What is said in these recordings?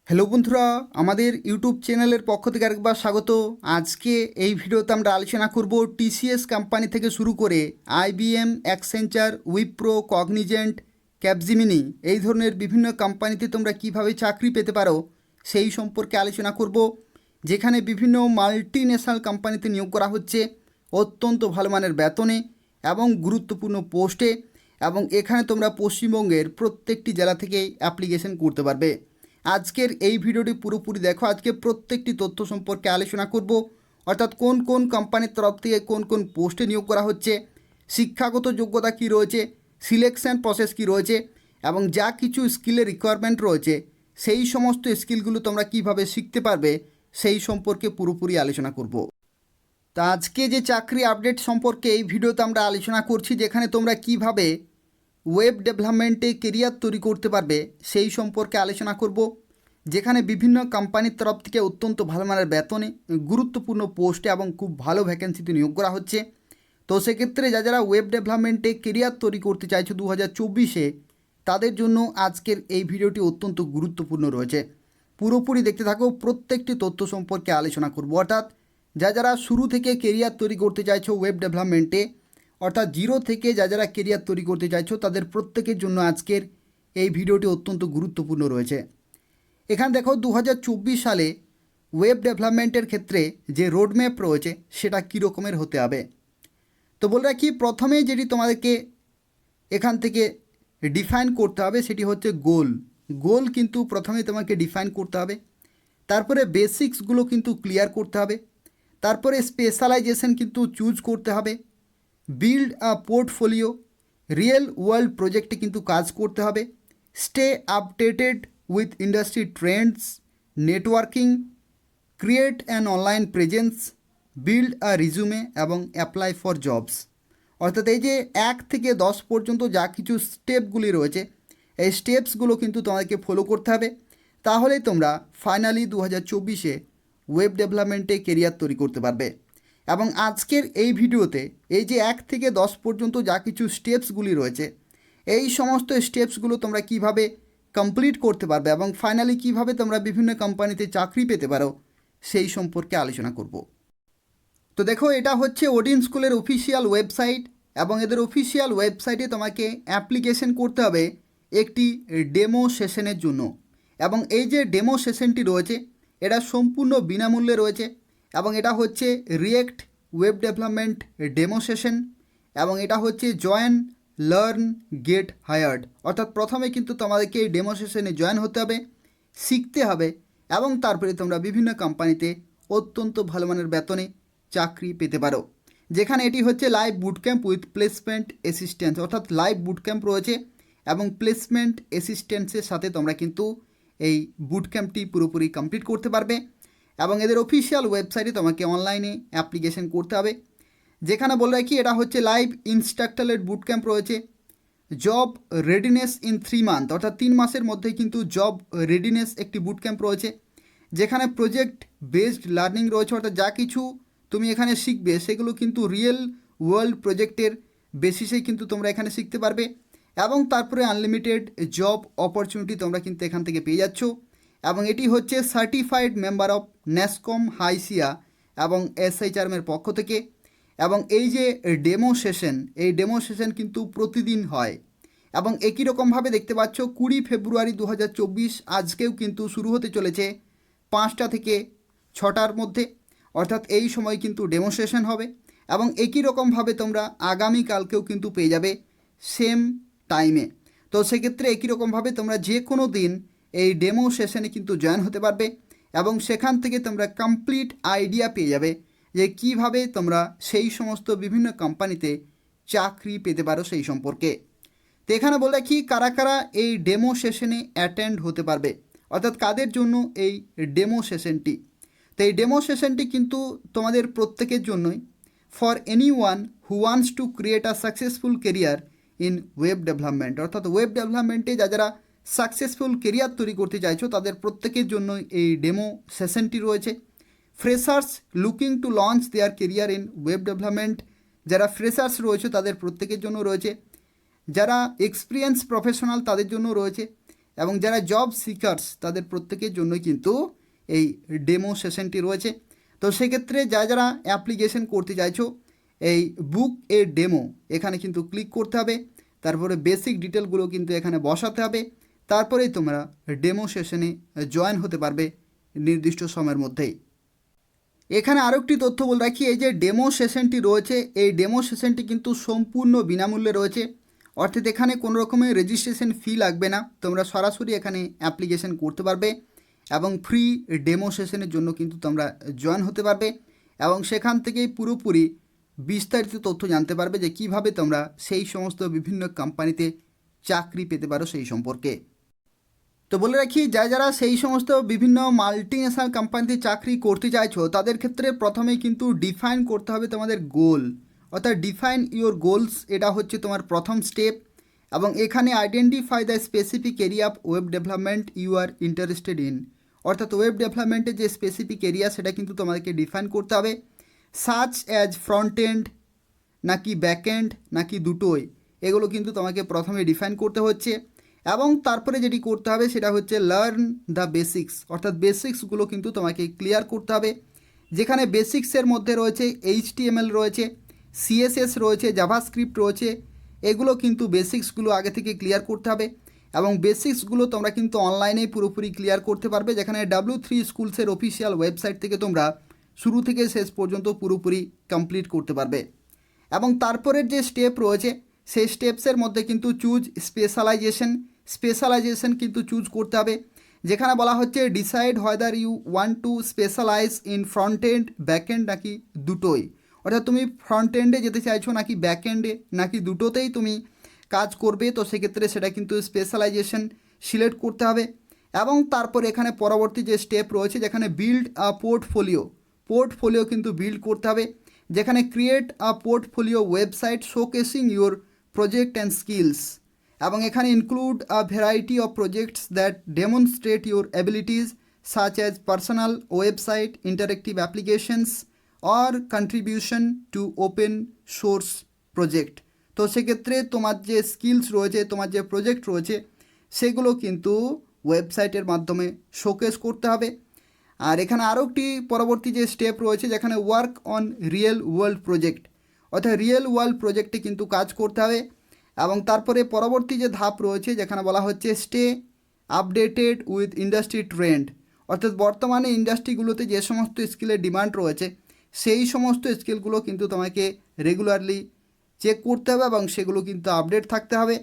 Hello বন্ধুরা, আমাদের YouTube চ্যানেলের পক্ষ থেকে আরেকবার স্বাগত। আজকে এই ভিডিওতে আমরা আলোচনা করব টিসিএস কোম্পানি থেকে শুরু করে আইবিএম, অ্যাকসেঞ্চার, উইপ্রো, কগনিজেন্ট, ক্যাপজিমিনি এই ধরনের বিভিন্ন কোম্পানিতে তোমরা কিভাবে চাকরি পেতে পারো সেই সম্পর্কে আলোচনা করব। যেখানে বিভিন্ন মাল্টি ন্যাশনাল কোম্পানিতে নিয়োগ করা হচ্ছে অত্যন্ত ভালো মানের বেতনে এবং গুরুত্বপূর্ণ পোস্টে, এবং এখানে তোমরা পশ্চিমবঙ্গের প্রত্যেকটি জেলা থেকেই অ্যাপ্লিকেশন করতে পারবে। আজকের এই ভিডিওটি পুরোপুরি দেখো। আজকে প্রত্যেকটি তথ্য সম্পর্কে আলোচনা করব, অর্থাৎ কোন কোন কোম্পানির তরফ থেকে কোন কোন পোস্টে নিয়োগ করা হচ্ছে, শিক্ষাগত যোগ্যতা কী রয়েছে, সিলেকশন প্রসেস কী রয়েছে, এবং যা কিছু স্কিলের রিকোয়ারমেন্ট রয়েছে সেই সমস্ত স্কিলগুলো তোমরা কিভাবে শিখতে পারবে সেই সম্পর্কে পুরোপুরি আলোচনা করব। তা আজকে যে চাকরি আপডেট সম্পর্কে এই ভিডিওতে আমরা আলোচনা করছি, যেখানে তোমরা কিভাবে ওয়েব ডেভেলপমেন্টে কেরিয়ার তৈরি করতে পারবে সেই সম্পর্কে আলোচনা করব। যেখানে বিভিন্ন কোম্পানির তরফ থেকে অত্যন্ত ভালো মানের বেতনে গুরুত্বপূর্ণ পোস্টে এবং খুব ভালো ভ্যাকেন্সিতে নিয়োগ করা হচ্ছে। তো সেক্ষেত্রে যারা ওয়েব ডেভেলপমেন্টে কেরিয়ার তৈরি করতে চাইছো 2024-এ, তাদের জন্য আজকের এই ভিডিওটি অত্যন্ত গুরুত্বপূর্ণ রয়েছে। পুরোপুরি দেখতে থাকো, প্রত্যেকটি তথ্য সম্পর্কে আলোচনা করব। অর্থাৎ যারা শুরু থেকে কেরিয়ার তৈরি করতে চাইছো ওয়েব ডেভেলপমেন্টে, অর্থাৎ জিরো থেকে যারা কেরিয়ার তৈরি করতে চাইছো, তাদের প্রত্যেকের জন্য আজকের এই ভিডিওটি অত্যন্ত গুরুত্বপূর্ণ রয়েছে। এখানে দেখো 2024 সালে ওয়েব ডেভেলপমেন্টের ক্ষেত্রে যে রোডম্যাপ রয়েছে সেটা কী রকমের হতে হবে। তো বলে রাখি, প্রথমেই যেটি তোমাদেরকে এখান থেকে ডিফাইন করতে হবে সেটি হচ্ছে গোল কিন্তু প্রথমে তোমাকে ডিফাইন করতে হবে। তারপরে বেসিক্সগুলো কিন্তু ক্লিয়ার করতে হবে। তারপরে স্পেশালাইজেশন কিন্তু চুজ করতে হবে। Build a portfolio, real world প্রজেক্টে কিন্তু কাজ করতে হবে। Stay updated with industry Trends, networking, create an online presence, build a রিজুমে এবং অ্যাপ্লাই ফর জবস। অর্থাৎ এই যে 1 থেকে 10 পর্যন্ত যা কিছু স্টেপগুলি রয়েছে, এই স্টেপসগুলো কিন্তু তোমাদেরকে ফলো করতে হবে। তাহলেই তোমরা ফাইনালি 2024-এ ওয়েব ডেভেলপমেন্টে কেরিয়ার তৈরি করতে পারবে। এবং আজকের এই ভিডিওতে এই যে 1 থেকে 10 পর্যন্ত যা কিছু স্টেপসগুলি রয়েছে, এই সমস্ত স্টেপসগুলো তোমরা কিভাবে কমপ্লিট করতে পারবে এবং ফাইনালি কিভাবে তোমরা বিভিন্ন কোম্পানিতে চাকরি পেতে পারো সেই সম্পর্কে আলোচনা করব। তো দেখো, এটা হচ্ছে ওডিন স্কুলের অফিসিয়াল ওয়েবসাইট, এবং এদের অফিসিয়াল ওয়েবসাইটে তোমাকে অ্যাপ্লিকেশন করতে হবে একটি ডেমো সেশনের জন্য। এবং এই যে ডেমো সেশনটি রয়েছে এটা সম্পূর্ণ বিনামূল্যে রয়েছে, এবং এটা হচ্ছে react web development demo session, এবং এটা হচ্ছে জয়েন, লার্ন, গেট হায়ার্ড। অর্থাৎ প্রথমে কিন্তু তোমাদেরকে এই ডেমো সেশনে জয়েন হতে হবে, শিখতে হবে, এবং তারপরে তোমরা বিভিন্ন কোম্পানিতে অত্যন্ত ভালো মানের বেতনে চাকরি পেতে পারো। যেখানে এটি হচ্ছে live boot camp with placement assistance, অর্থাৎ লাইভ বুট ক্যাম্প রয়েছে এবং প্লেসমেন্ট অ্যাসিস্ট্যান্সের সাথে তোমরা কিন্তু এই বুট ক্যাম্পটি পুরোপুরি কমপ্লিট করতে পারবে। এবং এদের অফিসিয়াল ওয়েবসাইটে তোমাকে অনলাইনে অ্যাপ্লিকেশন করতে হবে। যেখানে বলে রাখি, এটা হচ্ছে লাইভ ইনস্ট্রাক্টরের বুট ক্যাম্প রয়েছে। জব রেডিনেস ইন 3 মান্থ, অর্থাৎ 3 মাসের মধ্যেই কিন্তু জব রেডিনেস একটি বুট ক্যাম্প রয়েছে। যেখানে প্রজেক্ট বেসড লার্নিং রয়েছে, অর্থাৎ যা কিছু তুমি এখানে শিখবে সেগুলো কিন্তু রিয়েল ওয়ার্ল্ড প্রজেক্টের বেসিসেই কিন্তু তোমরা এখানে শিখতে পারবে। এবং তারপরে আনলিমিটেড জব অপরচুনিটি তোমরা কিন্তু এখান থেকে পেয়ে যাচ্ছ। এবং এটি হচ্ছে সার্টিফাইড মেম্বার অফ ন্যাসকম, হাইসিয়া এবং এসএইচআরএমের পক্ষ থেকে। এবং এই যে ডেমো সেশন, এই ডেমো সেশন কিন্তু প্রতিদিন হয়। এবং একই রকমভাবে দেখতে পাচ্ছ 20 ফেব্রুয়ারি 2024 আজকেও কিন্তু শুরু হতে চলেছে 5টা থেকে 6টার মধ্যে, অর্থাৎ এই সময় কিন্তু ডেমো সেশন হবে। এবং একই রকমভাবে তোমরা আগামীকালকেও কিন্তু পেয়ে যাবে সেম টাইমে। তো সেক্ষেত্রে একই রকমভাবে তোমরা যে কোনো দিন এই ডেমো সেশনে কিন্তু জয়েন হতে পারবে, এবং সেখান থেকে তোমরা কমপ্লিট আইডিয়া পেয়ে যাবে যে কিভাবে তোমরা সেই সমস্ত বিভিন্ন কোম্পানিতে চাকরি পেতে পারো সেই সম্পর্কে। তো এখানে বলে কি, কারা কারা এই ডেমো সেশনে অ্যাটেন্ড হতে পারবে, অর্থাৎ কাদের জন্য এই ডেমো সেশনটি। তো এই ডেমো সেশনটি কিন্তু তোমাদের প্রত্যেকের জন্যই, for any one who wants to create a successful career in web development. অর্থাৎ ওয়েব ডেভেলপমেন্টে যারা সাকসেসফুল কেরিয়ার তৈরি করতে চাইছো তাদের প্রত্যেকের জন্য এই ডেমো সেশনটি রয়েছে। Freshers looking to launch their career in web development, যারা ফ্রেশার্স রয়েছে তাদের প্রত্যেকের জন্য রয়েছে। যারা এক্সপিরিয়েন্স প্রফেশনাল তাদের জন্য রয়েছে। এবং যারা জব সিকার্স তাদের প্রত্যেকের জন্যই কিন্তু এই ডেমো সেশনটি রয়েছে। তো সেক্ষেত্রে যারা যারা অ্যাপ্লিকেশন করতে চাইছো এই বুক এ ডেমো এখানে কিন্তু ক্লিক করতে হবে, তারপরে বেসিক ডিটেলগুলো কিন্তু এখানে বসাতে হবে, তারপরেই তোমরা ডেমো সেশনে জয়েন হতে পারবে নির্দিষ্ট সময়ের মধ্যেই। এখানে আরও একটি তথ্য বলে রাখি, এই যে ডেমো সেশনটি রয়েছে এই ডেমো সেশনটি কিন্তু সম্পূর্ণ বিনামূল্যে রয়েছে, অর্থাৎ এখানে কোনো রকমের রেজিস্ট্রেশন ফি লাগবে না, তোমরা সরাসরি এখানে অ্যাপ্লিকেশন করতে পারবে এবং ফ্রি ডেমো সেশনের জন্য কিন্তু তোমরা জয়েন হতে পারবে এবং সেখান থেকেই পুরোপুরি বিস্তারিত তথ্য জানতে পারবে যে কিভাবে তোমরা সেই সমস্ত বিভিন্ন কোম্পানিতে চাকরি পেতে পারো সেই সম্পর্কে। তো বলে রাখি যারা সেই সমস্ত বিভিন্ন মাল্টি ন্যাশনাল কোম্পানিতে চাকরি করতে চাইছো তাদের ক্ষেত্রে প্রথমেই কিন্তু ডিফাইন করতে হবে তোমাদের গোল, অর্থাৎ ডিফাইন ইওর গোলস, এটা হচ্ছে তোমার প্রথম স্টেপ। এবং এখানে identify the specific area of web development you are interested in, অর্থাৎ ওয়েব ডেভেলপমেন্টের যে স্পেসিফিক এরিয়া সেটা কিন্তু তোমাদেরকে ডিফাইন করতে হবে। সাচ অ্যাজ ফ্রন্ট এন্ড নাকি ব্যাক এন্ড নাকি দুটোই, এগুলো কিন্তু তোমাকে প্রথমে ডিফাইন করতে হচ্ছে। এবং তারপরে যেটি করতে হবে সেটা হচ্ছে লার্ন দ্য বেসিক্স, অর্থাৎ বেসিক্সগুলো কিন্তু তোমাকে ক্লিয়ার করতে হবে, যেখানে বেসিক্সের মধ্যে রয়েছে HTML রয়েছে, CSS রয়েছে, জাভাস্ক্রিপ্ট রয়েছে, এগুলো কিন্তু বেসিক্সগুলো আগে থেকে ক্লিয়ার করতে হবে এবং বেসিক্সগুলো তোমরা কিন্তু অনলাইনেই পুরোপুরি ক্লিয়ার করতে পারবে, যেখানে W3 স্কুলসের অফিসিয়াল ওয়েবসাইট থেকে তোমরা শুরু থেকে শেষ পর্যন্ত পুরোপুরি কমপ্লিট করতে পারবে। এবং তারপরের যে স্টেপ রয়েছে সেই স্টেপসের মধ্যে কিন্তু চুজ স্পেশালাইজেশন কিন্তু চুজ করতে হবে, যেখানে বলা হচ্ছে decide whether you want to specialise in front end back end নাকি দুটোই, অর্থাৎ তুমি ফ্রন্ট এন্ডে যেতে চাইছো নাকি ব্যাক এন্ডে নাকি দুটোতেই তুমি কাজ করবে, তো সেক্ষেত্রে সেটা কিন্তু স্পেশালাইজেশন সিলেক্ট করতে হবে। এবং তারপর এখানে পরবর্তী যে স্টেপ রয়েছে যেখানে বিল্ড আ পোর্টফোলিও কিন্তু বিল্ড করতে হবে, যেখানে create a portfolio website showcasing your project and skills, এবং এখানে include a variety of projects that demonstrate your abilities such as personal website, interactive applications or contribution to open source project. তো সেক্ষেত্রে তোমার যে skills রয়েছে তোমার যে project রয়েছে সেগুলো কিন্তু ওয়েবসাইটের মাধ্যমে শোকেস করতে হবে। আর এখানে আরও একটি পরবর্তী যে স্টেপ রয়েছে যেখানে work on real world project, অর্থাৎ রিয়েল ওয়ার্ল্ড প্রজেক্টে কিন্তু কাজ করতে হবে। এবং তারপরে পরবর্তী যে ধাপ রয়েছে যেখানে বলা হচ্ছে stay updated with industry trend, অর্থাৎ বর্তমানে ইন্ডাস্ট্রিগুলোতে যে সমস্ত স্কিলের ডিমান্ড রয়েছে সেই সমস্ত স্কিলগুলো কিন্তু তোমাকে রেগুলারলি চেক করতে হবে এবং সেগুলো কিন্তু আপডেট থাকতে হবে।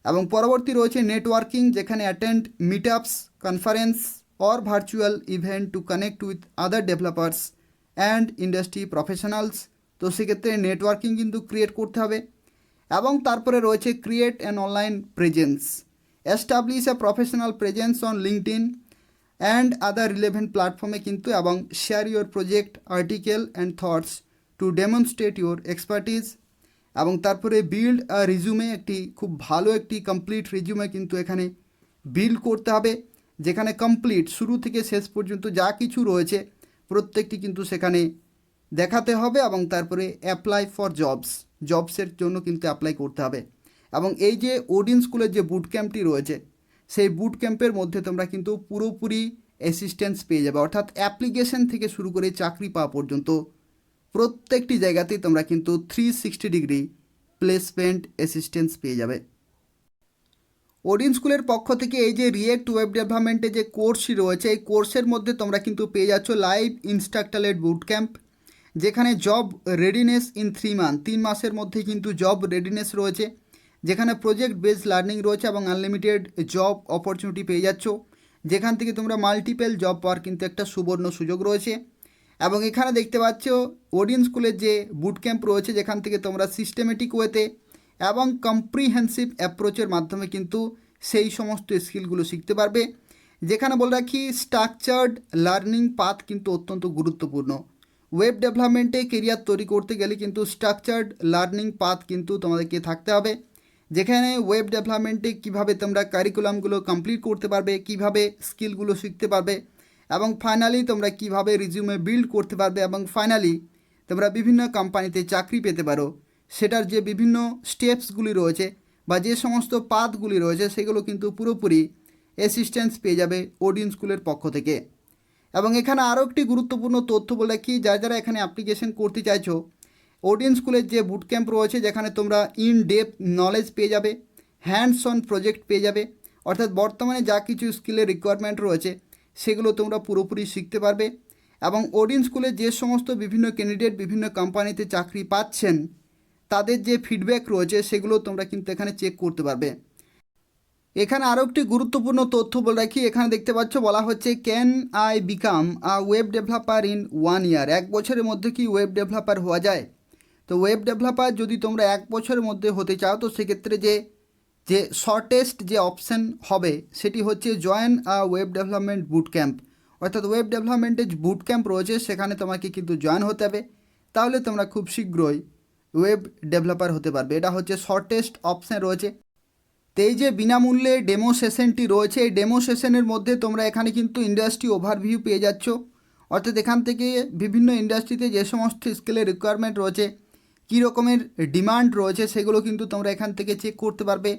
এবং পরবর্তী রয়েছে নেটওয়ার্কিং, যেখানে attend meetups, conference or virtual event to connect with other developers and industry professionals, তো সেক্ষেত্রে নেটওয়ার্কিং কিন্তু ক্রিয়েট করতে হবে। এবং তারপরে রয়েছে create an online presence, establish a professional presence on LinkedIn and other relevant প্ল্যাটফর্মে কিন্তু, এবং share your project article and thoughts to demonstrate your expertise. এবং তারপরে বিল্ড আ রিজুমে, একটি খুব ভালো একটি কমপ্লিট রিজুমে কিন্তু এখানে বিল্ড করতে হবে, যেখানে কমপ্লিট শুরু থেকে শেষ পর্যন্ত যা কিছু রয়েছে প্রত্যেকটি কিন্তু সেখানে দেখাতে হবে। এবং তারপরে অ্যাপ্লাই ফর জবসের জন্য কিন্তু অ্যাপ্লাই করতে হবে। এবং এই যে ওডিন স্কুলের যে বুট ক্যাম্পটি রয়েছে সেই বুট ক্যাম্পের মধ্যে তোমরা কিন্তু পুরোপুরি অ্যাসিস্ট্যান্স পেয়ে যাবে, অর্থাৎ অ্যাপ্লিকেশন থেকে শুরু করে চাকরি পাওয়া পর্যন্ত প্রত্যেকটি জায়গাতেই তোমরা কিন্তু 360 ডিগ্রি প্লেসমেন্ট অ্যাসিস্ট্যান্স পেয়ে যাবে। ওডিন স্কুলের পক্ষ থেকে এই যে রিয়েক্ট ওয়েব ডেভেলপমেন্টের যে কোর্সটি রয়েছে এই কোর্সের মধ্যে তোমরা কিন্তু পেয়ে যাচ্ছ লাইভ ইনস্ট্রাক্টর-লেড বুট ক্যাম্প, যেখানে জব রেডিনেস ইন 3 মান্থ, 3 মাসের মধ্যে কিন্তু জব রেডিনেস রয়েছে, যেখানে প্রজেক্ট বেসড লার্নিং রয়েছে এবং আনলিমিটেড জব অপরচুনিটি পেয়ে যাচ্ছ, যেখান থেকে তোমরা মাল্টিপল জব পাওয়ার কিন্তু একটা সুবর্ণ সুযোগ রয়েছে। এবং এখানে দেখতে পাচ্ছ ওডিন স্কুলের যে বুট ক্যাম্প রয়েছে যেখান থেকে তোমরা সিস্টেমেটিক ওয়েতে এবং কম্প্রিহেন্সিভ অ্যাপ্রোচের মাধ্যমে কিন্তু সেই সমস্ত স্কিলগুলো শিখতে পারবে, যেখানে বলে রাখি স্ট্রাকচার্ড লার্নিং পাথ কিন্তু অত্যন্ত গুরুত্বপূর্ণ। ওয়েব ডেভেলপমেন্টে কেরিয়ার তৈরি করতে গেলে কিন্তু স্ট্রাকচার্ড লার্নিং পাথ কিন্তু তোমাদেরকে থাকতে হবে, যেখানে ওয়েব ডেভেলপমেন্টে কীভাবে তোমরা কারিকুলামগুলো কমপ্লিট করতে পারবে, কিভাবে স্কিলগুলো শিখতে পারবে, এবং ফাইনালি তোমরা কিভাবে রিজিউমে বিল্ড করতে পারবে, এবং ফাইনালি তোমরা বিভিন্ন কোম্পানিতে চাকরি পেতে পারো, সেটার যে বিভিন্ন স্টেপসগুলি রয়েছে বা যে সমস্ত পাথগুলি রয়েছে সেগুলো কিন্তু পুরোপুরি অ্যাসিস্ট্যান্স পেয়ে যাবে ওডিন স্কুলের পক্ষ থেকে। এবং এখানে আরও একটি গুরুত্বপূর্ণ তথ্য বলে রাখি, যারা এখানে অ্যাপ্লিকেশন করতে চাইছো, ওডিন স্কুলের যে বুট ক্যাম্প রয়েছে যেখানে তোমরা ইন ডেপথ নলেজ পেয়ে যাবে, হ্যান্ডস অন প্রজেক্ট পেয়ে যাবে, অর্থাৎ বর্তমানে যা কিছু স্কিলের রিকোয়ারমেন্ট রয়েছে সেগুলো তোমরা পুরোপুরি শিখতে পারবে। এবং ওডিন স্কুলে যে সমস্ত বিভিন্ন ক্যান্ডিডেট বিভিন্ন কোম্পানিতে চাকরি পাচ্ছেন তাদের যে ফিডব্যাক রয়েছে সেগুলো তোমরা কিন্তু এখানে চেক করতে পারবে। এখানে আরও একটি গুরুত্বপূর্ণ তথ্য বলে রাখি, এখানে দেখতে পাচ্ছ বলা হচ্ছে can I become a web developer in 1 ইয়ার, 1 বছরের মধ্যে কি ওয়েব ডেভেলপার হওয়া যায়। তো ওয়েব ডেভেলপার যদি তোমরা 1 বছরের মধ্যে হতে চাও তো সেক্ষেত্রে যে শর্টেস্ট যে অপশান হবে সেটি হচ্ছে জয়েন আ ওয়েব ডেভেলপমেন্ট বুট ক্যাম্প, অর্থাৎ ওয়েব ডেভেলপমেন্টের বুট ক্যাম্প রয়েছে সেখানে তোমাকে কিন্তু জয়েন হতে হবে, তাহলে তোমরা খুব শীঘ্রই ওয়েব ডেভেলপার হতে পারবে। এটা হচ্ছে শর্টেস্ট অপশান রয়েছে। তো এই যে বিনামূল্যে ডেমো সেশনটি রয়েছে, এই ডেমো সেশনের মধ্যে তোমরা এখানে কিন্তু ইন্ডাস্ট্রি ওভারভিউ পেয়ে যাচ্ছ, অর্থাৎ এখান থেকে বিভিন্ন ইন্ডাস্ট্রিতে যে সমস্ত স্কিলের রিকোয়ারমেন্ট রয়েছে, কী রকমের ডিমান্ড রয়েছে সেগুলো কিন্তু তোমরা এখান থেকে চেক করতে পারবে।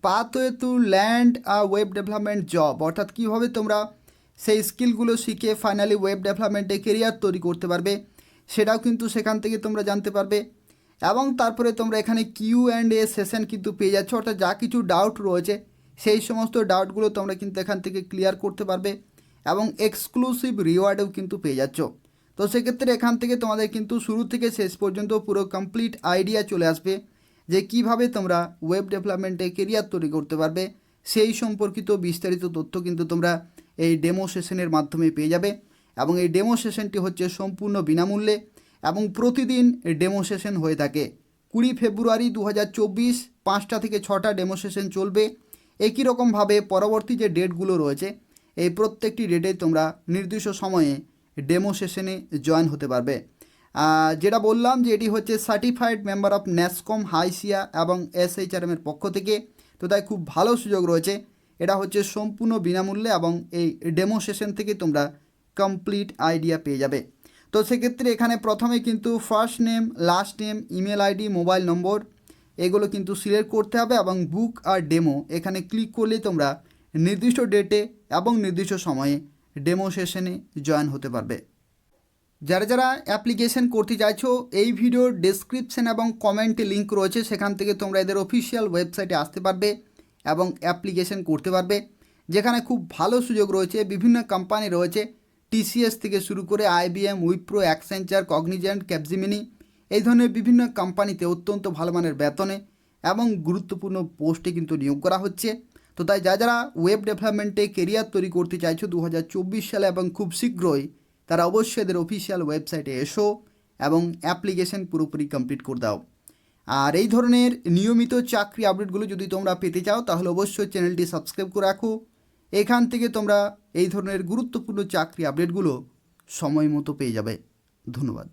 Pathway to land a web development job, অর্থাৎ কীভাবে তোমরা সেই স্কিলগুলো শিখে ফাইনালি ওয়েব ডেভেলপমেন্টে কেরিয়ার তৈরি করতে পারবে সেটাও কিন্তু সেখান থেকে তোমরা জানতে পারবে। এবং তারপরে তোমরা এখানে Q&A সেশন কিন্তু পেয়ে যাচ্ছ, অর্থাৎ যা কিছু ডাউট রয়েছে সেই সমস্ত ডাউটগুলো তোমরা কিন্তু এখান থেকে ক্লিয়ার করতে পারবে এবং এক্সক্লুসিভ রিওয়ার্ডও কিন্তু পেয়ে যাচ্ছ। তো সেক্ষেত্রে এখান থেকে তোমাদের কিন্তু শুরু থেকে শেষ পর্যন্ত পুরো কমপ্লিট আইডিয়া চলে আসবে যে কিভাবে তোমরা ওয়েব ডেভেলপমেন্টে কেরিয়ার তৈরি করতে পারবে, সেই সম্পর্কিত বিস্তারিত তথ্য কিন্তু তোমরা এই ডেমো সেশনের মাধ্যমে পেয়ে যাবে। এবং এই ডেমো সেশনটি হচ্ছে সম্পূর্ণ বিনামূল্যে এবং প্রতিদিন ডেমো সেশন হয়ে থাকে। 20 ফেব্রুয়ারি 2024 5টা থেকে 6টা ডেমো সেশন চলবে। একই রকমভাবে পরবর্তী যে ডেটগুলো রয়েছে এই প্রত্যেকটি ডেটে তোমরা নির্দিষ্ট সময়ে ডেমো সেশনে জয়েন হতে পারবে। যেটা বললাম যে এটি হচ্ছে সার্টিফাইড মেম্বার অফ ন্যাসকম, হাইসিয়া এবং SHRM-এর পক্ষ থেকে, তো তাই খুব ভালো সুযোগ রয়েছে। এটা হচ্ছে সম্পূর্ণ বিনামূল্যে এবং এই ডেমো সেশন থেকে তোমরা কমপ্লিট আইডিয়া পেয়ে যাবে। তো সেক্ষেত্রে এখানে প্রথমে কিন্তু first name, last name, email ID, mobile নম্বর এগুলো কিন্তু সিলেক্ট করতে হবে এবং বুক আর ডেমো এখানে ক্লিক করলে তোমরা নির্দিষ্ট ডেটে এবং নির্দিষ্ট সময়ে ডেমো সেশনে জয়েন হতে পারবে। যারা অ্যাপ্লিকেশন করতে চাইছো এই ভিডিওর ডেসক্রিপশন এবং কমেন্টে লিঙ্ক রয়েছে, সেখান থেকে তোমরা এদের অফিসিয়াল ওয়েবসাইটে আসতে পারবে এবং অ্যাপ্লিকেশন করতে পারবে, যেখানে খুব ভালো সুযোগ রয়েছে। বিভিন্ন কোম্পানি রয়েছে, TCS থেকে শুরু করে IBM, Wipro, Accenture, Cognizant, Capgemini, এই ধরনের বিভিন্ন কোম্পানিতে অত্যন্ত ভালো মানের বেতনে এবং গুরুত্বপূর্ণ পোস্টে কিন্তু নিয়োগ করা হচ্ছে। তো তাই যারা ওয়েব ডেভেলপমেন্টে কেরিয়ার তৈরি করতে চাইছো 2024 সালে এবং খুব শীঘ্রই, তারা অবশ্যই এদের অফিসিয়াল ওয়েবসাইটে এসো এবং অ্যাপ্লিকেশন পুরোপুরি কমপ্লিট করে দাও। আর এই ধরনের নিয়মিত চাকরি আপডেটগুলো যদি তোমরা পেতে চাও তাহলে অবশ্যই চ্যানেলটি সাবস্ক্রাইব করে রাখো। এখান থেকে তোমরা এই ধরনের গুরুত্বপূর্ণ চাকরি আপডেটগুলো সময় মতো পেয়ে যাবে। ধন্যবাদ।